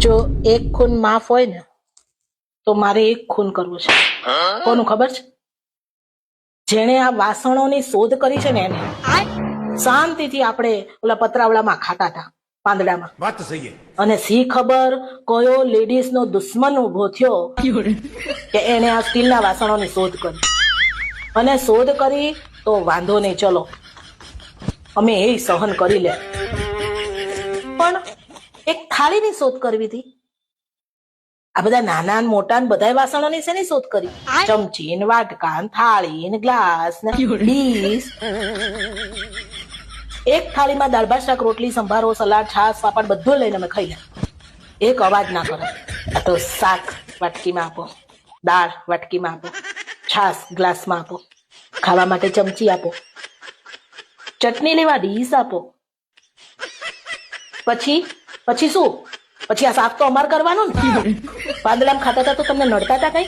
જો એક ખૂન માફ હોય ને તો મારે એક ખૂન કરવું છે. કોનું ખબર છે? જેણે આ વાસણોની શોધ કરી છે ને એને. શાંતિથી આપણે ઓલા પતરાવડામાં ખાતા હતા પાંદડામાં. વાત સહી. અને સી ખબર કયો લેડીઝ નો દુશ્મન ઉભો થયો કે એને આ સ્ટીલના વાસણોની શોધ કરી. અને શોધ કરી તો વાંધો નહીં, ચલો અમે એ સહન કરી લે. પણ એક થાળીની શોધ કરવી હતી. આ બધા નાના ને મોટા ને બધા વાસણોની શેની શોધ કરી? ચમચી ને વાટકા ને થાળી ને ગ્લાસ ને ડીશ. એક થાળીમાં દાળ ભાત શાક રોટલી સંભારો સલાડ છાશ પાપડ બધું લઈને અમે ખાઈ લે. એક અવાજ ના કરે. આ તો શાક વાટકીમાં આપો, દાળ વાટકીમાં આપો, છાશ ગ્લાસમાં આપો, ખાવા માટે ચમચી આપો, ચટણી લેવા ડીશ આપો. પછી પછી શું? પછી આ શાક તો અમાર કરવાનું ને. પાંદડામાં ખાતા હતા તો તમને નડતા હતા કઈ?